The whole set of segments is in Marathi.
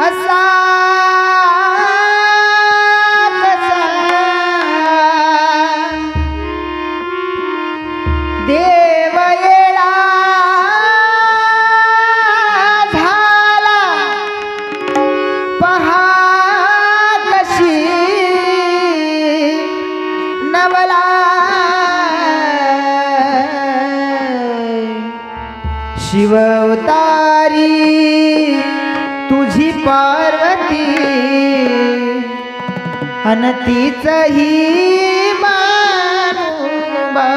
असा कसा देव येळा झाला पहा कशी नवला शिव अवतारी तुझी पार्वती अन तीच ही मानुबा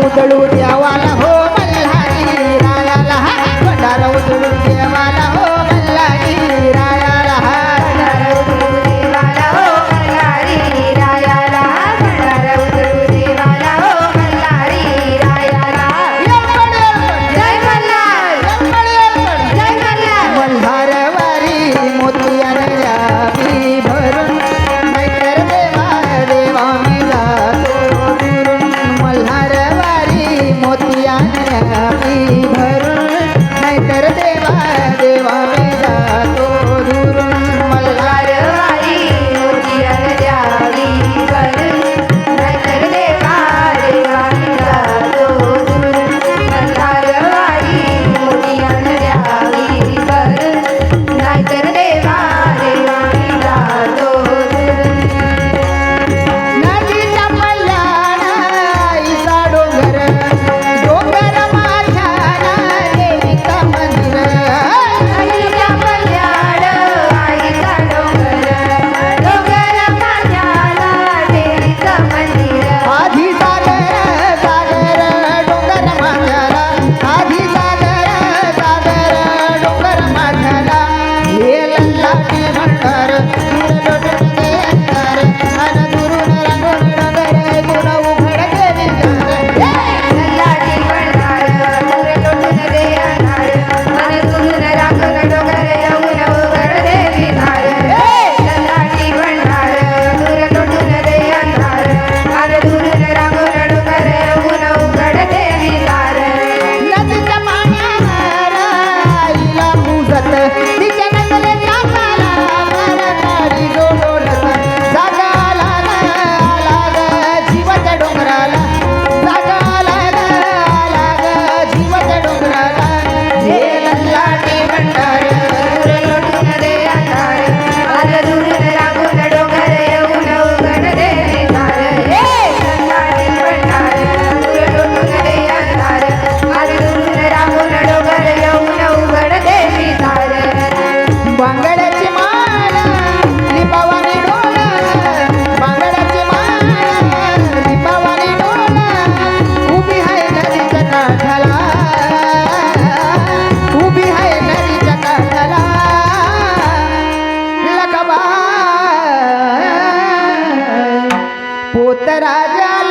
उतळू देवाला हो मल्हारी रायाला भंडारा उतळू देवाला हो मल्हारी रायाला भंडारा उतळू देवाला हो मल्हारी रायाला भंडारा उतळू देवाला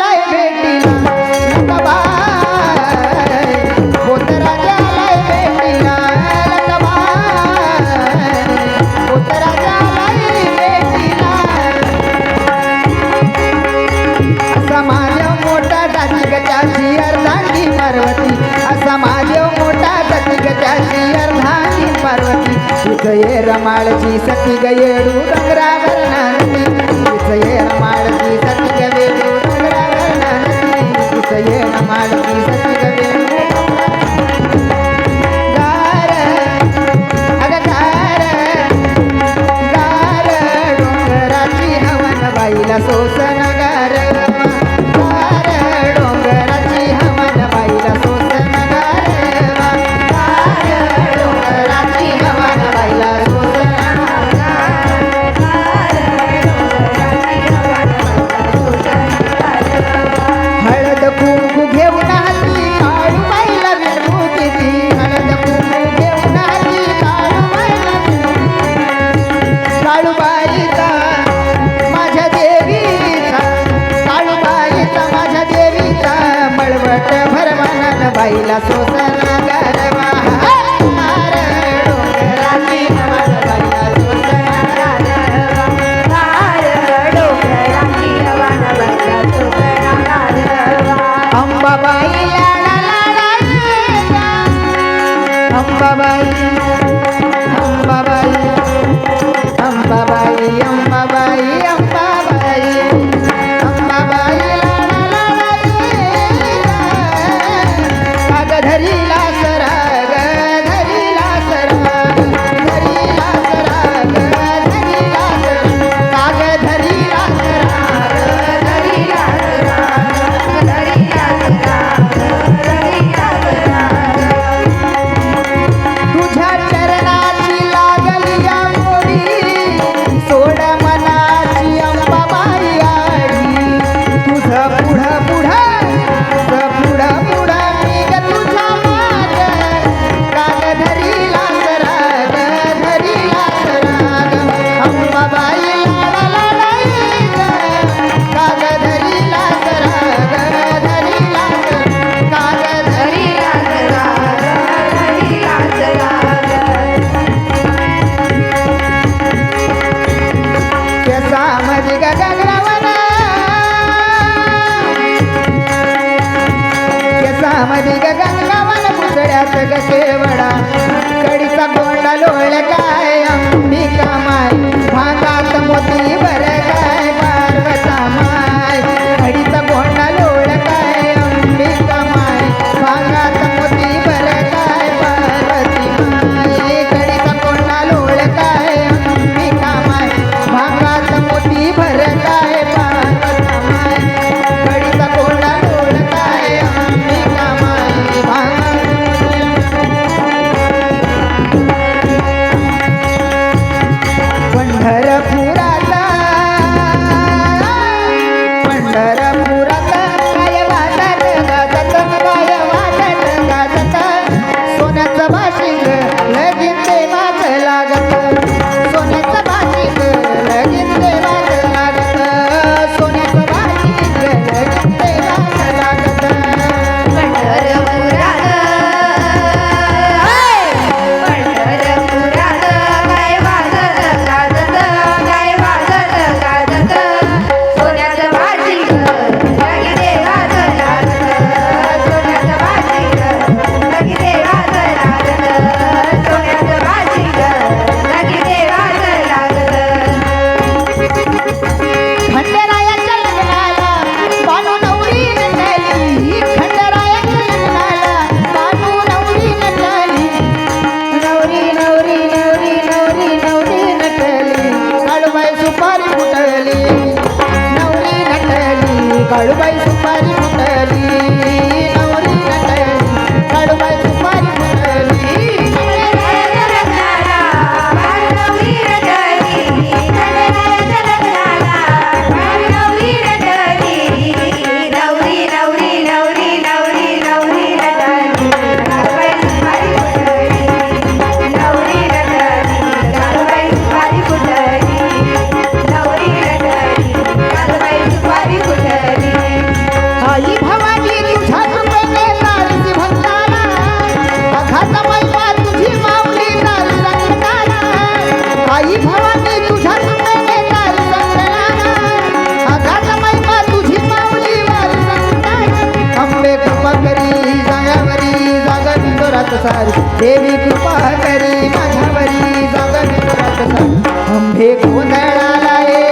आलाय भेटीला लखबाई पोत राजा आलाय भेटीला लखबाई पोत राजा आलाय भेटीला असा माझ्या मोठा जाती गजाची अर्धांगी पार्वती असा माझ्या मोठा जाती गजाची अर्धांगी पार्वती तुझ ये रमाळची सती गयेडू डोंगरावर नांदी तुझ ये रमाळची सती गयेडू डोंगरावर नांदी तुझ ये रमाळची सती गयेडू गार अग गार गार डोंगराची हवन बाईला सोसन गार गार डोंगराची हवन बाईला सोसन गार गार डोंगराची हवन बाईला सोसन हळद कुंकू घेऊन आली काळू बाईला विभूती ती हळद कुंकू घेऊन आली काळू बाईला काळूबाईचा माझ्या देवीचा काळूबाईचा माझ्या देवीचा मळवट भरवाना बाईला सोसना गरवा डोंगराची हवन बाईला सोसना अंबाबाई लाडा लाडा अंबाबाई अंबाबाई अंबाबाई अंबाबाई अंबाबाई अंबाबाई लाडा लाडा काग धरीला सराग धरीला सराग धरीला सराग धरीला सराग काग धरीला सराग धरीला तुझ्या चरणाची लागली या मोडी सोड मनाची अंबाबाई आडी तुझं पुढं पुढं मी ग तुझ्या माग काग धरीला सराग धरीला सराग अंबाबाई लाडा लाडा काग धरीला सराग धरीला काग धरीला केसामध्ये गगनवन केसामध्ये गगनवन पुतळ्यात ग केवडा कडीचा गोंडा लोळ काय अंबिका माय भागात मोती भर काय पार्वता माय कडीचा गोंडा लोळ काय अंबिका माय भागात मोती भर काय पार्वती माय कडीचा गोंडा लोळ काय अंबिका माय भागात मोती भर काय पार्वता माय कडीचा गोंडा लोळ काय अंबिका माय भागात सारी देवी कृपा करी माझ्यावरी जागा मी जोरात सारी अंबे गोंधळाला रे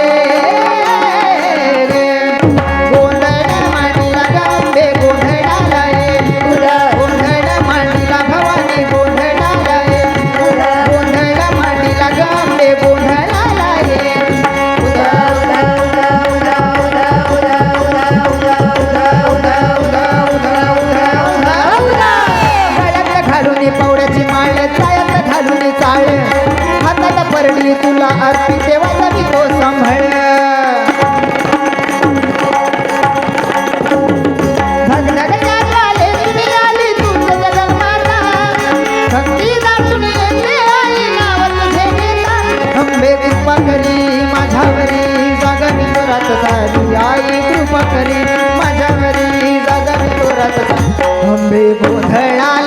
गोंधळ मांडला ग अंबे गोंधळाला तुला गोंधळ मांडला भवानी गोंधळाला गोंधळ मांडला ग अंबे गोंधळाला पवड्याची माळ चायत घालून चाळ हातात परडी तुला अर्पी देवाचा मी तो सांभाळ भगनगरला आले तुम्ही आली तुझं जगन्माता भक्ती दाटून येते आई नाव तुझे घेता अंबे कृपा करी माझ्यावरी जागा मी जोरात सारी आई कृपा करी माझ्यावरी जागा मी जोरात सारी अंबे गोंधळाला